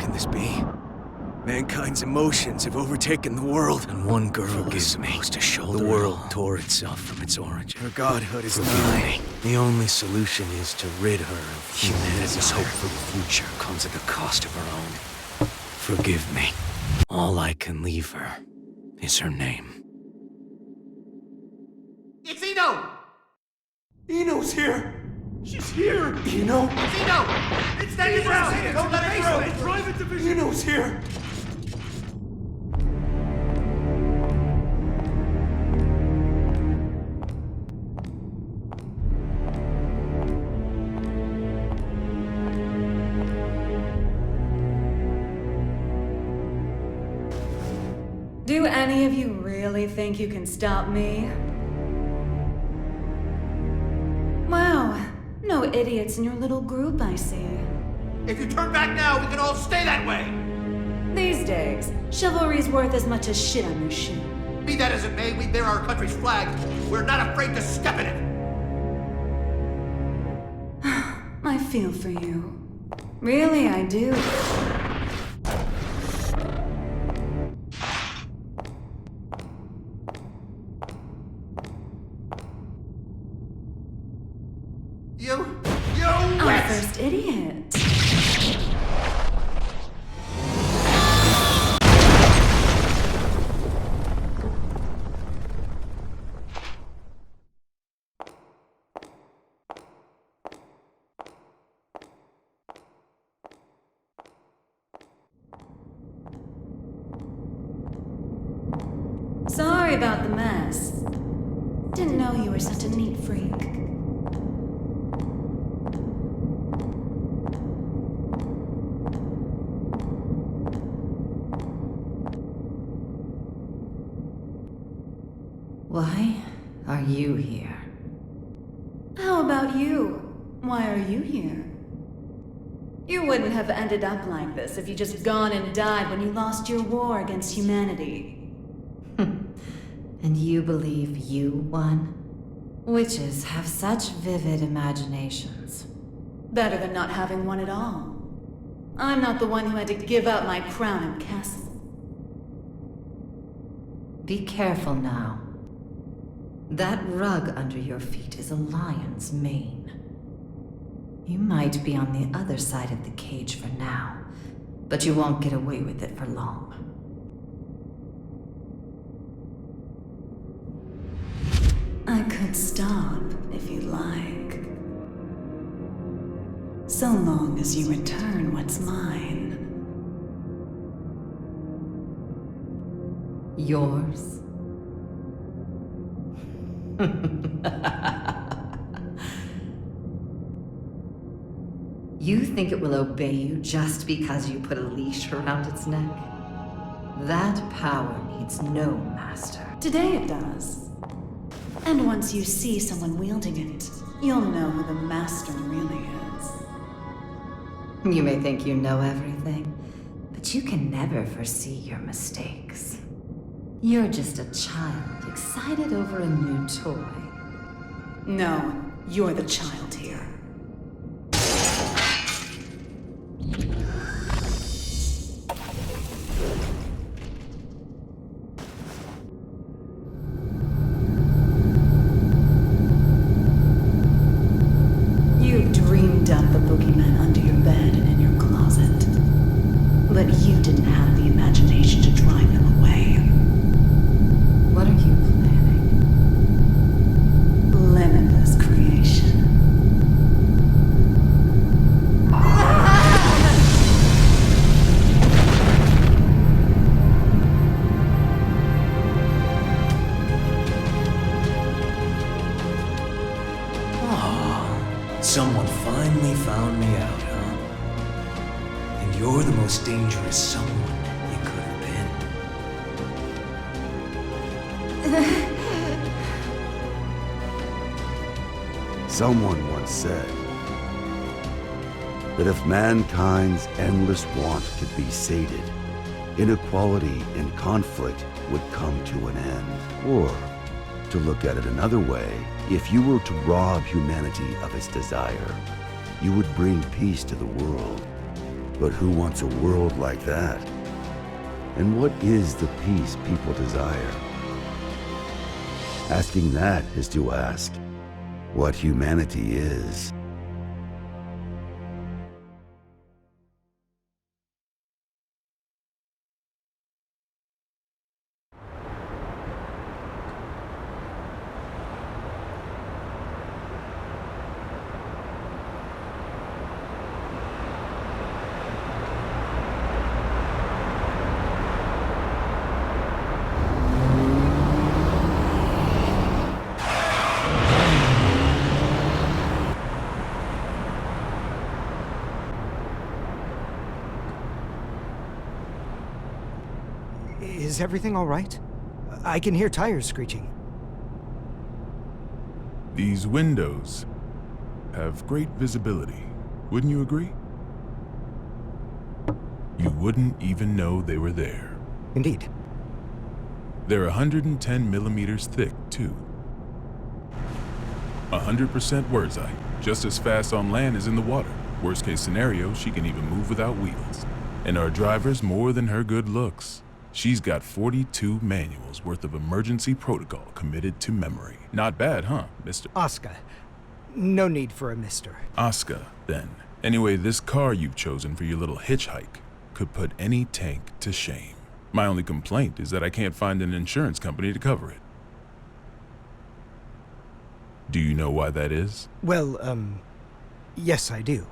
can this be? Mankind's emotions have overtaken the world, and one girl is supposed to shoulder the world tore itself from its origin. Her godhood is nigh. The only solution is to rid her of humanity's hope for the future comes at the cost of her own. Forgive me. All I can leave her is her name. It's Eno! Eno's here! She's here! Eno? It's Eno! It's Daniel Brown! Don't let it through! It's private division! Eno's here! Do any of you really think you can stop me? Wow, no idiots in your little group, I see. If you turn back now, we can all stay that way! These days, chivalry's worth as much as shit on your shoe. Be that as it may, we bear our country's flag. We're not afraid to step in it! I feel for you. Really, I do. Our first idiot. Sorry about the mess. Didn't know you were such a neat freak. Why are you here? How about you? Why are you here? You wouldn't have ended up like this if you just gone and died when you lost your war against humanity. And you believe you won? Witches have such vivid imaginations. Better than not having one at all. I'm not the one who had to give up my crown and castle. Be careful now. That rug under your feet is a lion's mane. You might be on the other side of the cage for now, but you won't get away with it for long. I could stop if you like. So long as you return what's mine. Yours? You think it will obey you just because you put a leash around its neck? That power needs no master. Today it does. And once you see someone wielding it, you'll know who the master really is. You may think you know everything, but you can never foresee your mistakes. You're just a child excited over a new toy. No, you're the child here. You've dreamed up the boogeyman under your bed and in your closet. But you didn't have the imagination to drive them away. What are you planning? Limitless creation. Someone finally found me out, huh? And you're the most dangerous someone you could have been. Someone once said that if mankind's endless want could be sated, inequality and conflict would come to an end. Or, to look at it another way, if you were to rob humanity of its desire, you would bring peace to the world. But who wants a world like that? And what is the peace people desire? Asking that is to ask what humanity is. Is everything all right? I can hear tires screeching. These windows have great visibility, wouldn't you agree? You wouldn't even know they were there. Indeed. They're 110 millimeters thick, too. 100% Wurtzite, just as fast on land as in the water. Worst case scenario, she can even move without wheels. And our driver's more than her good looks. She's got 42 manuals worth of emergency protocol committed to memory. Not bad, huh, Mr. Asuka. No need for a mister. Asuka, then. Anyway, this car you've chosen for your little hitchhike could put any tank to shame. My only complaint is that I can't find an insurance company to cover it. Do you know why that is? Well, yes I do.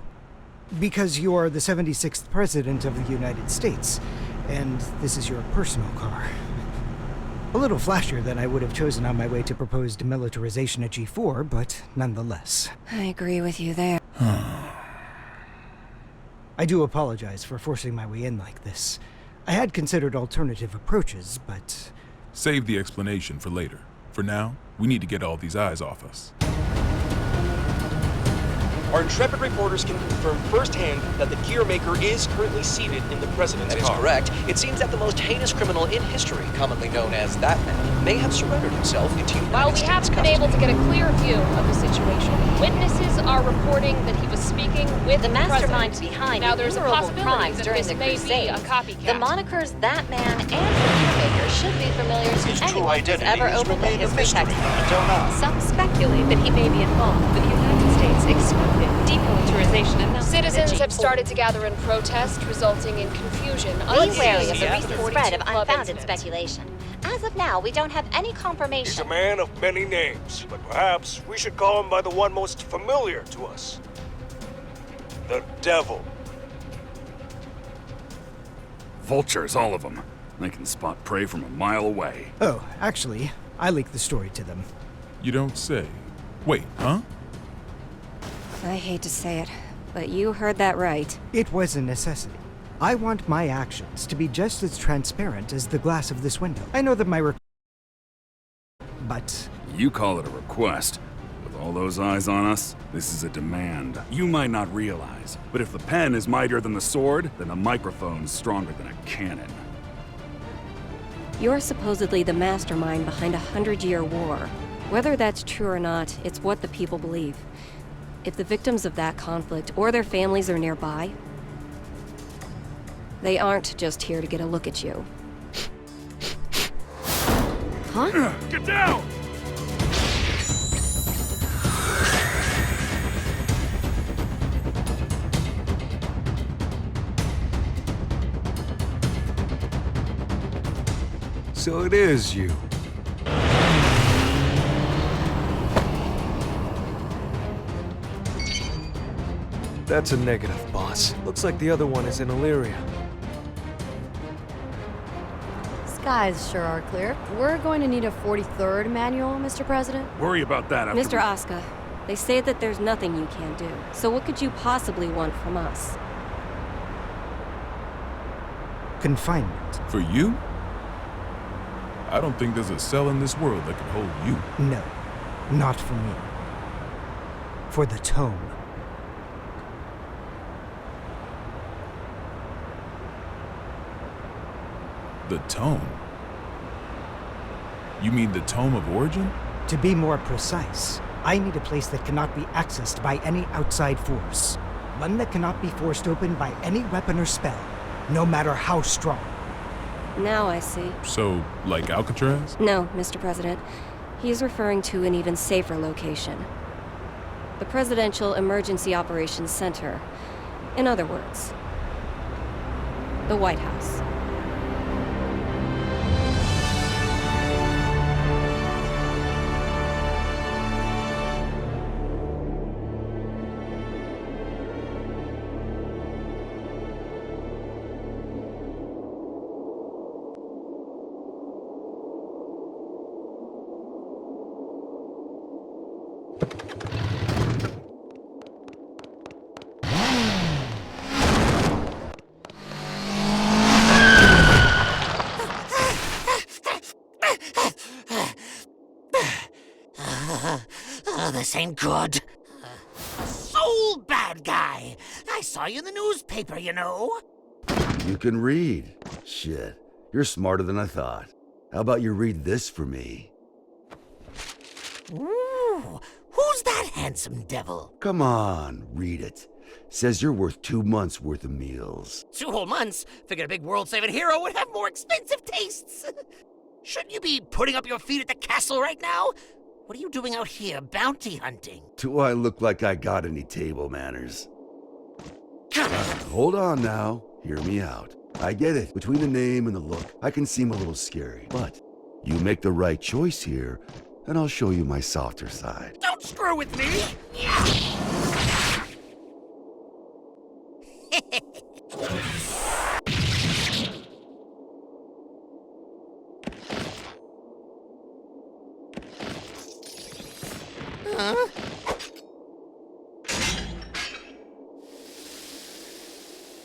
Because you are the 76th President of the United States, and this is your personal car. A little flashier than I would have chosen on my way to proposed demilitarization at G4, but nonetheless. I agree with you there. I do apologize for forcing my way in like this. I had considered alternative approaches, but... Save the explanation for later. For now, we need to get all these eyes off us. Our intrepid reporters can confirm firsthand that the gear maker is currently seated in the president's car. That is correct. It seems that the most heinous criminal in history, commonly known as that man, may have surrendered himself into United While we States haven't been custody. able to get a clear view of the situation, witnesses are reporting that he was speaking with the mastermind president. behind Now there's a innumerable possibility crimes that during this the may Crusade. be a copycat. The monikers That Man and the Gear Maker should be familiar to His true anyone who's identity ever has opened a remained a history mystery textbook. until now. Some speculate that he may be involved with the United States expected demilitarization announcement. Citizens have started to gather in protest, resulting in confusion. Be wary of the unseen recent at spread of 42 club unfounded incidents. speculation. As of now, we don't have any confirmation. He's a man of many names, but perhaps we should call him by the one most familiar to us. The Devil. Vultures, all of them. They can spot prey from a mile away. Oh, actually, I leaked the story to them. You don't say. Wait, huh? I hate to say it, but you heard that right. It was a necessity. I want my actions to be just as transparent as the glass of this window. I know that my but... You call it a request. With all those eyes on us, this is a demand. You might not realize, but if the pen is mightier than the sword, then the microphone's stronger than a cannon. You're supposedly the mastermind behind a 100-year war. Whether that's true or not, it's what the people believe. If the victims of that conflict or their families are nearby, they aren't just here to get a look at you. Huh? Get down! So it is you. That's a negative, boss. Looks like the other one is in Illyria. Skies sure are clear. We're going to need a 43rd manual, Mr. President. Worry about that after Mr. Asuka, they say that there's nothing you can't do. So what could you possibly want from us? Confinement. For you? I don't think there's a cell in this world that could hold you. No, not for me. For the tome. The tome? You mean the tome of origin? To be more precise, I need a place that cannot be accessed by any outside force. One that cannot be forced open by any weapon or spell, no matter how strong. Now I see. So, like Alcatraz? No, Mr. President. He's referring to an even safer location. The Presidential Emergency Operations Center. In other words, the White House. This ain't good. Soul bad guy. I saw you in the newspaper, you know. You can read. Shit, you're smarter than I thought. How about you read this for me? Ooh, who's that handsome devil? Come on, read it. Says you're worth 2 months' worth of meals. 2 whole months? Figured a big world-saving hero would have more expensive tastes. Shouldn't you be putting up your feet at the castle right now? What are you doing out here, bounty hunting? Do I look like I got any table manners? Hold on now. Hear me out. I get it. Between the name and the look, I can seem a little scary. But you make the right choice here, and I'll show you my softer side. Don't screw with me! Huh?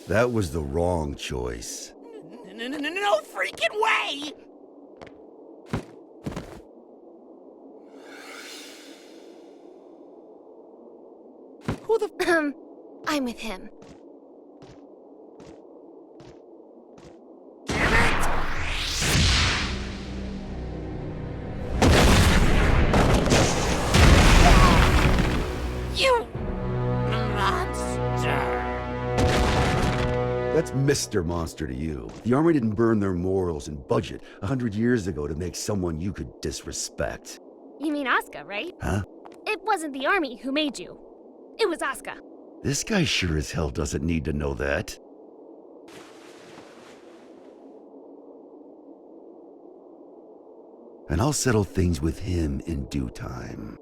That was the wrong choice. No freaking way! Who the I'm with him. You monster! That's Mr. Monster to you. The Army didn't burn their morals and budget 100 years ago to make someone you could disrespect. You mean Asuka, right? Huh? It wasn't the army who made you. It was Asuka. This guy sure as hell doesn't need to know that. And I'll settle things with him in due time.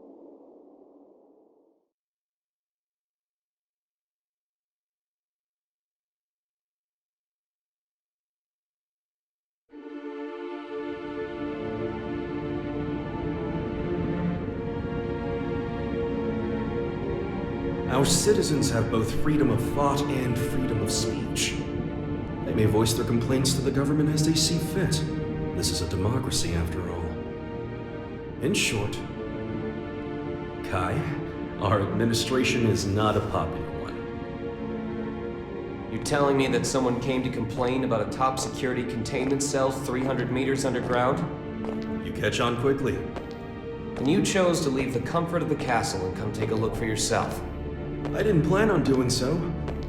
Our citizens have both freedom of thought and freedom of speech. They may voice their complaints to the government as they see fit. This is a democracy, after all. In short, Kai, our administration is not a popular one. You telling me that someone came to complain about a top security containment cell 300 meters underground? You catch on quickly. And you chose to leave the comfort of the castle and come take a look for yourself. I didn't plan on doing so,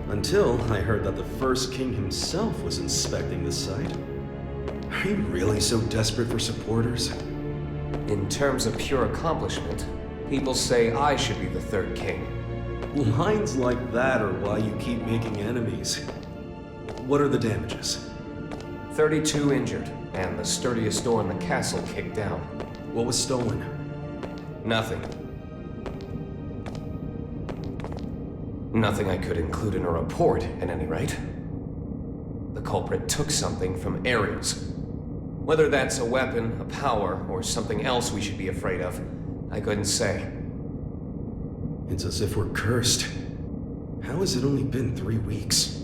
until I heard that the first king himself was inspecting the site. Are you really so desperate for supporters? In terms of pure accomplishment, people say I should be the third king. Lines like that are why you keep making enemies. What are the damages? 32 injured, and the sturdiest door in the castle kicked down. What was stolen? Nothing. Nothing I could include in a report, at any rate. The culprit took something from Ares. Whether that's a weapon, a power, or something else we should be afraid of, I couldn't say. It's as if we're cursed. How has it only been 3 weeks?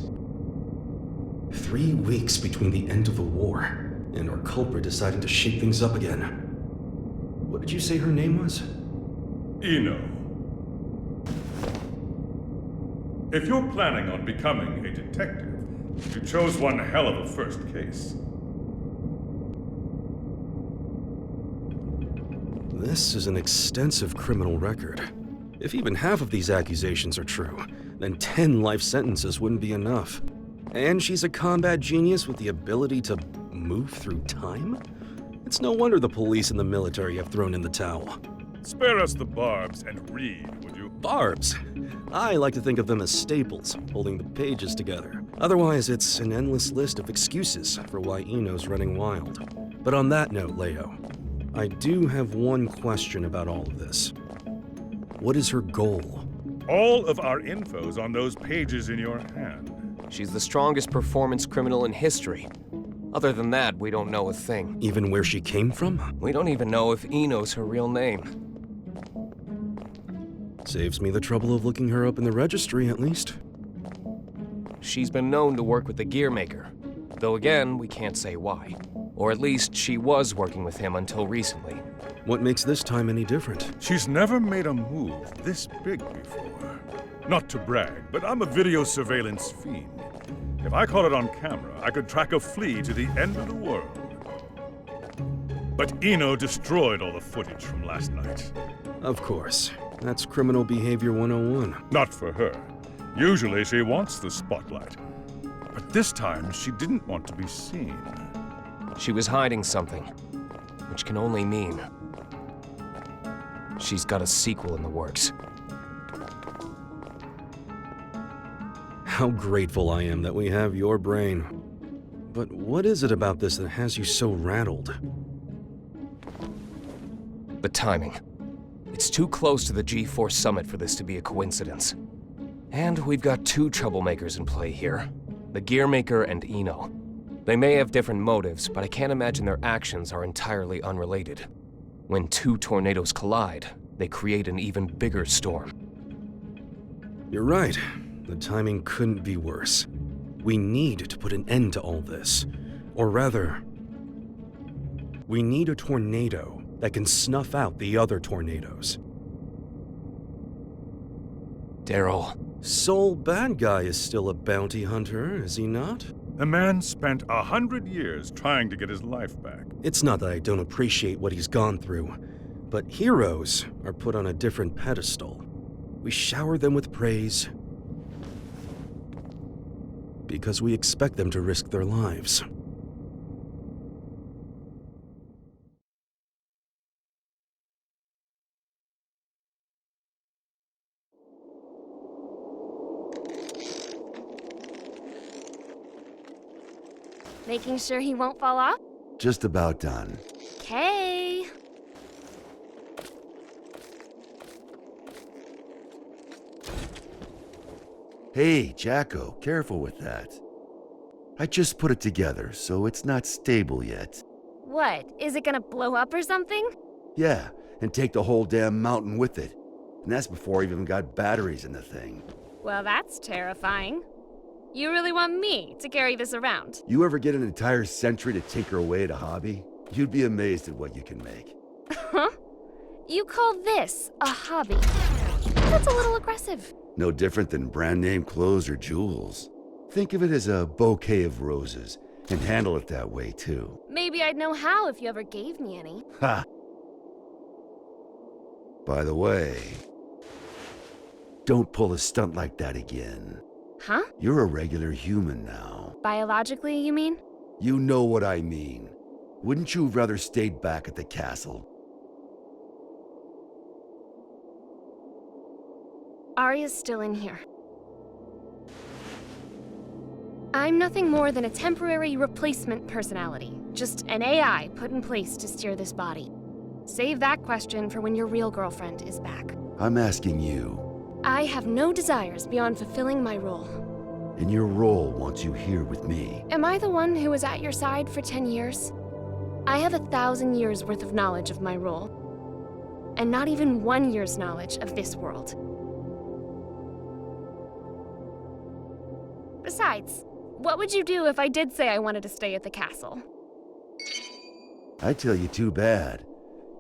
3 weeks between the end of the war and our culprit deciding to shake things up again. What did you say her name was? Eno. If you're planning on becoming a detective, you chose one hell of a first case. This is an extensive criminal record. If even half of these accusations are true, then 10 life sentences wouldn't be enough. And she's a combat genius with the ability to move through time? It's no wonder the police and the military have thrown in the towel. Spare us the barbs and read, would you? Barbs? I like to think of them as staples, holding the pages together. Otherwise, it's an endless list of excuses for why Eno's running wild. But on that note, Leo, I do have one question about all of this. What is her goal? All of our info's on those pages in your hand. She's the strongest performance criminal in history. Other than that, we don't know a thing. Even where she came from? We don't even know if Eno's her real name. Saves me the trouble of looking her up in the registry, at least. She's been known to work with the gear maker. Though again, we can't say why. Or at least she was working with him until recently. What makes this time any different? She's never made a move this big before. Not to brag, but I'm a video surveillance fiend. If I caught it on camera, I could track a flea to the end of the world. But Eno destroyed all the footage from last night. Of course. That's criminal behavior 101. Not for her. Usually she wants the spotlight. But this time, she didn't want to be seen. She was hiding something, which can only mean she's got a sequel in the works. How grateful I am that we have your brain. But what is it about this that has you so rattled? The timing. It's too close to the G4 summit for this to be a coincidence. And we've got two troublemakers in play here. The Gearmaker and Eno. They may have different motives, but I can't imagine their actions are entirely unrelated. When two tornadoes collide, they create an even bigger storm. You're right. The timing couldn't be worse. We need to put an end to all this. Or rather, we need a tornado that can snuff out the other tornadoes. Daryl. Sole bad guy is still a bounty hunter, is he not? The man spent 100 years trying to get his life back. It's not that I don't appreciate what he's gone through, but heroes are put on a different pedestal. We shower them with praise because we expect them to risk their lives. Making sure he won't fall off? Just about done. Okay. Hey, Jacko, careful with that. I just put it together, so it's not stable yet. What? Is it gonna blow up or something? Yeah, and take the whole damn mountain with it. And that's before I even got batteries in the thing. Well, that's terrifying. You really want me to carry this around? You ever get an entire century to tinker away at a hobby? You'd be amazed at what you can make. Huh? You call this a hobby? That's a little aggressive. No different than brand name clothes or jewels. Think of it as a bouquet of roses, and handle it that way too. Maybe I'd know how if you ever gave me any. Ha! By the way, don't pull a stunt like that again. Huh? You're a regular human now. Biologically, you mean? You know what I mean. Wouldn't you have rather stayed back at the castle? Arya's still in here. I'm nothing more than a temporary replacement personality. Just an AI put in place to steer this body. Save that question for when your real girlfriend is back. I'm asking you. I have no desires beyond fulfilling my role. And your role wants you here with me. Am I the one who was at your side for 10 years? I have 1,000 years worth of knowledge of my role. And not even 1 year's knowledge of this world. Besides, what would you do if I did say I wanted to stay at the castle? I tell you, too bad.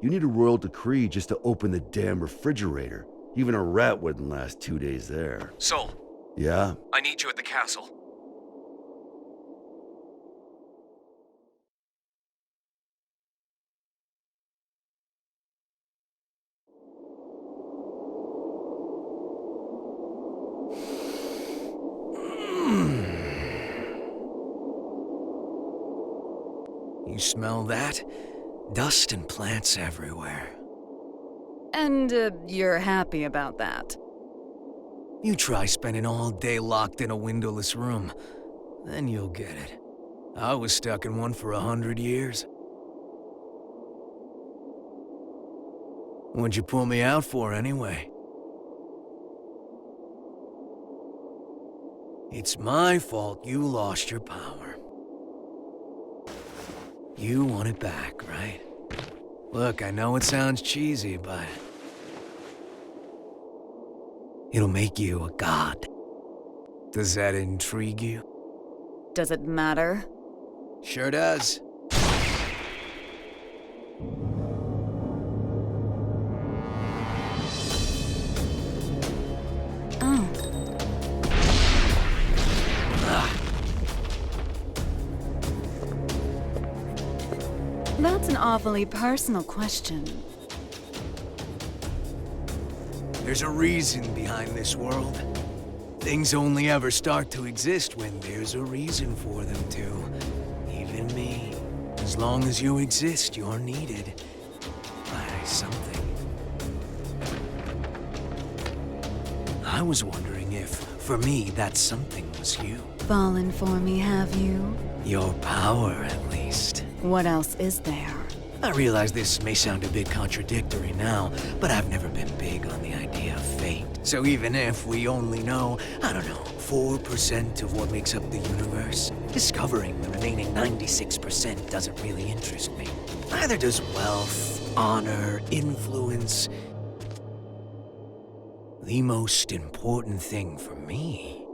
You need a royal decree just to open the damn refrigerator. Even a rat wouldn't last 2 days there. Sol, Yeah? I need you at the castle. You smell that? Dust and plants everywhere. And, you're happy about that? You try spending all day locked in a windowless room. Then you'll get it. I was stuck in one for 100 years. What'd you pull me out for, anyway? It's my fault you lost your power. You want it back, right? Look, I know it sounds cheesy, but... it'll make you a god. Does that intrigue you? Does it matter? Sure does. Oh. That's an awfully personal question. There's a reason behind this world. Things only ever start to exist when there's a reason for them to. Even me. As long as you exist, you're needed by something. I was wondering if, for me, that something was you. Fallen for me, have you? Your power, at least. What else is there? I realize this may sound a bit contradictory now, but I've never been big on the idea of fate. So even if we only know, I don't know, 4% of what makes up the universe, discovering the remaining 96% doesn't really interest me. Neither does wealth, honor, influence. The most important thing for me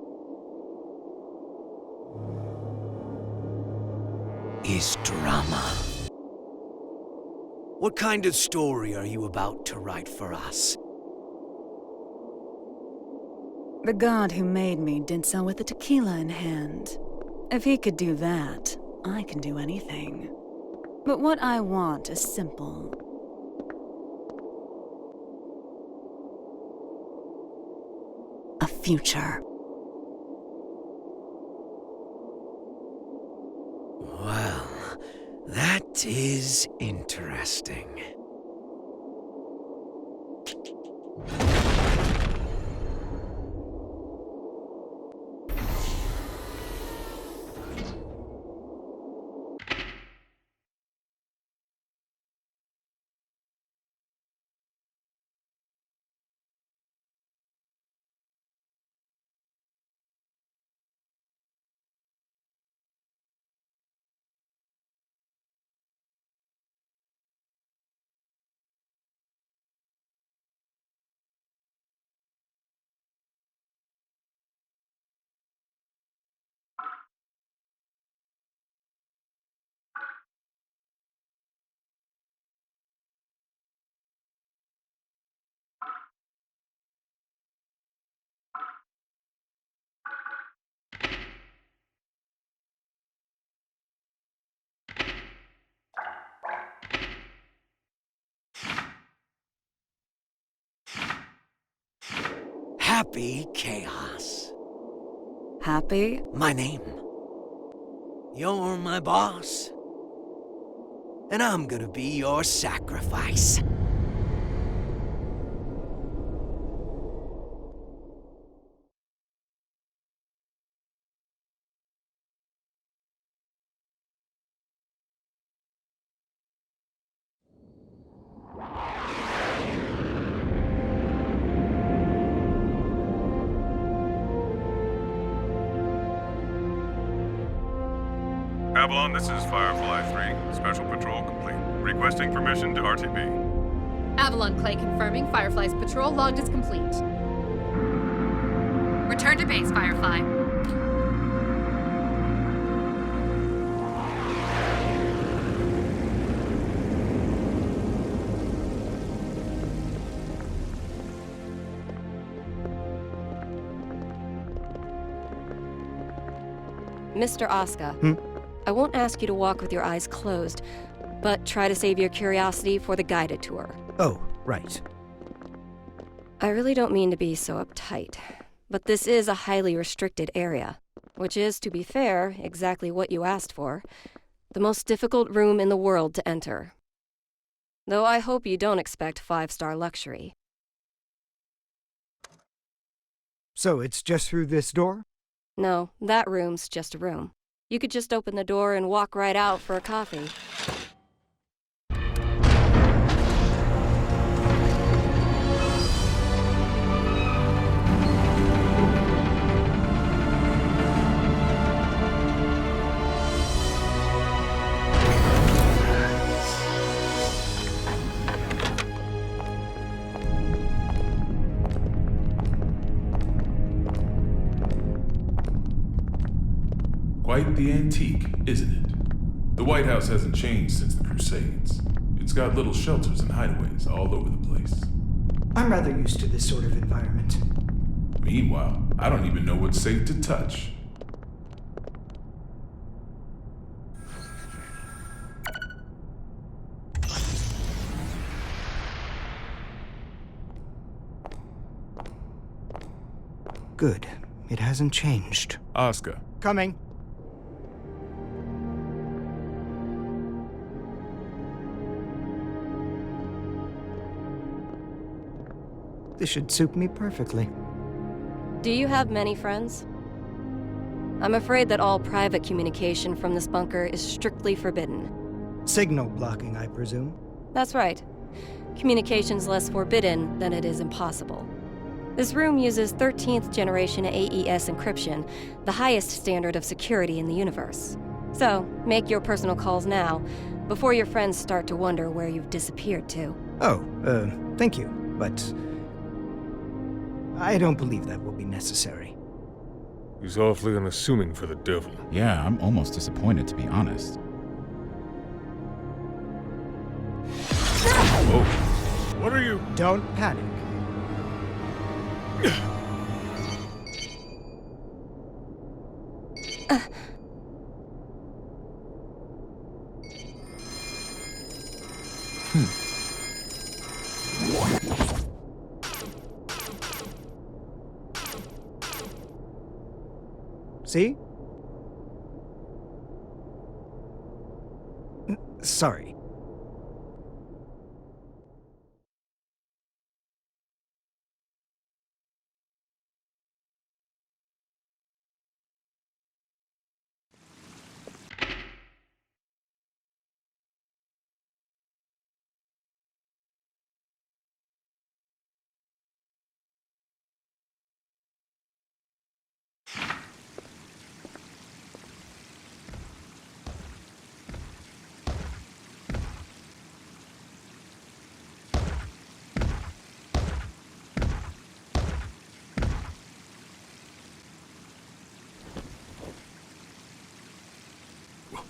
is drama. What kind of story are you about to write for us? The god who made me did so with a tequila in hand. If he could do that, I can do anything. But what I want is simple. A future. Well, that is interesting. Happy Chaos. Happy? My name. You're my boss. And I'm gonna be your sacrifice. Avalon, this is Firefly 3. Special patrol complete. Requesting permission to RTB. Avalon Clay confirming Firefly's patrol logged as complete. Return to base, Firefly. Mr. Asuka, I won't ask you to walk with your eyes closed, but try to save your curiosity for the guided tour. Oh, right. I really don't mean to be so uptight, but this is a highly restricted area, which is, to be fair, exactly what you asked for. The most difficult room in the world to enter. Though I hope you don't expect 5-star luxury. So it's just through this door? No, that room's just a room. You could just open the door and walk right out for a coffee. Quite the antique, isn't it? The White House hasn't changed since the Crusades. It's got little shelters and hideaways all over the place. I'm rather used to this sort of environment. Meanwhile, I don't even know what's safe to touch. Good. It hasn't changed. Oscar. Coming. This should suit me perfectly. Do you have many friends? I'm afraid that all private communication from this bunker is strictly forbidden. Signal blocking, I presume? That's right. Communication's less forbidden than it is impossible. This room uses 13th generation AES encryption, the highest standard of security in the universe. So, make your personal calls now, before your friends start to wonder where you've disappeared to. Oh, thank you, but I don't believe that will be necessary. He's awfully unassuming for the devil. Yeah, I'm almost disappointed, to be honest. Whoa. What are you? Don't panic. See? Sorry.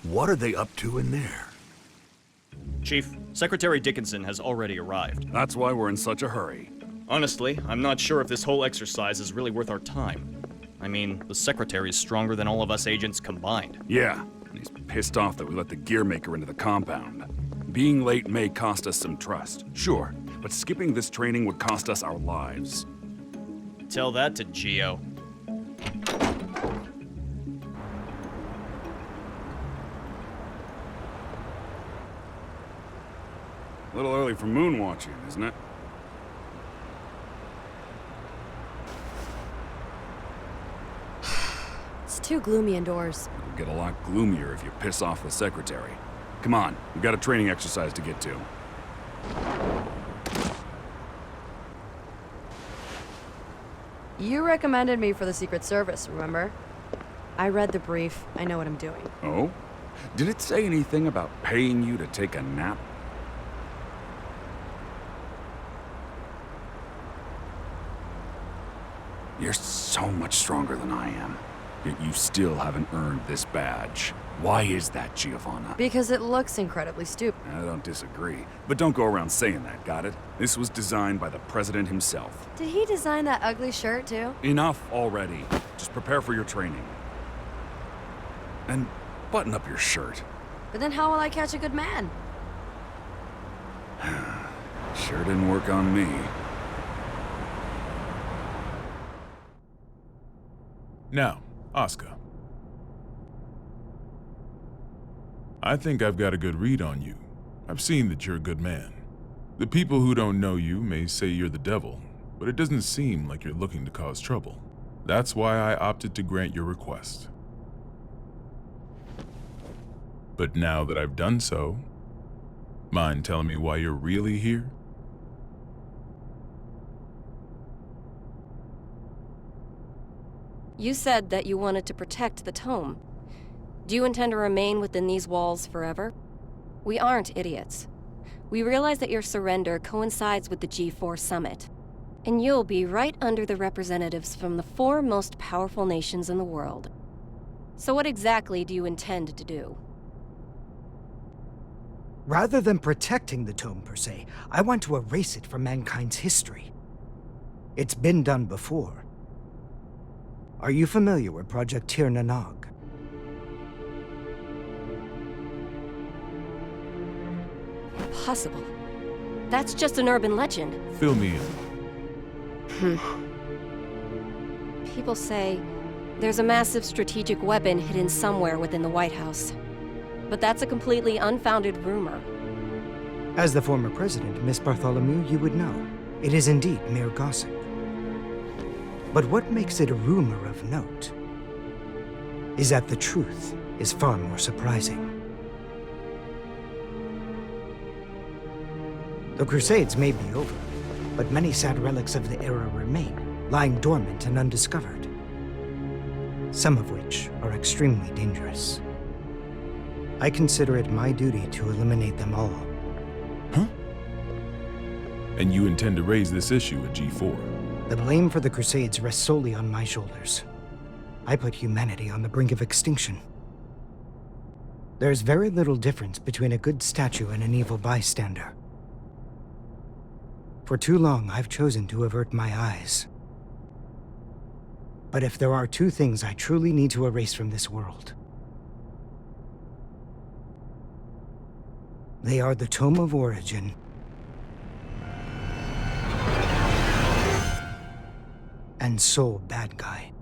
What are they up to in there? Chief, Secretary Dickinson has already arrived. That's why we're in such a hurry. Honestly, I'm not sure if this whole exercise is really worth our time. I mean, the Secretary is stronger than all of us agents combined. Yeah, and he's pissed off that we let the Gearmaker into the compound. Being late may cost us some trust, sure, but skipping this training would cost us our lives. Tell that to Geo. A little early for moon watching, isn't it? It's too gloomy indoors. It'll get a lot gloomier if you piss off the Secretary. Come on, we've got a training exercise to get to. You recommended me for the Secret Service, remember? I read the brief. I know what I'm doing. Oh? Did it say anything about paying you to take a nap? You're so much stronger than I am, yet you still haven't earned this badge. Why is that, Giovanna? Because it looks incredibly stupid. I don't disagree, but don't go around saying that, got it? This was designed by the president himself. Did he design that ugly shirt, too? Enough already. Just prepare for your training. And button up your shirt. But then how will I catch a good man? Sure didn't work on me. Now, Oscar. I think I've got a good read on you. I've seen that you're a good man. The people who don't know you may say you're the devil, but it doesn't seem like you're looking to cause trouble. That's why I opted to grant your request. But now that I've done so, mind telling me why you're really here? You said that you wanted to protect the tome. Do you intend to remain within these walls forever? We aren't idiots. We realize that your surrender coincides with the G4 summit, and you'll be right under the representatives from the 4 most powerful nations in the world. So what exactly do you intend to do? Rather than protecting the tome per se, I want to erase it from mankind's history. It's been done before. Are you familiar with Project Tir Nanog? Impossible. That's just an urban legend. Fill me in. People say there's a massive strategic weapon hidden somewhere within the White House. But that's a completely unfounded rumor. As the former president, Miss Bartholomew, you would know. It is indeed mere gossip. But what makes it a rumor of note is that the truth is far more surprising. The Crusades may be over, but many sad relics of the era remain, lying dormant and undiscovered. Some of which are extremely dangerous. I consider it my duty to eliminate them all. Huh? And you intend to raise this issue at G4? The blame for the Crusades rests solely on my shoulders. I put humanity on the brink of extinction. There's very little difference between a good statue and an evil bystander. For too long, I've chosen to avert my eyes. But if there are 2 things I truly need to erase from this world, they are the Tome of Origin and Soul Bad Guy.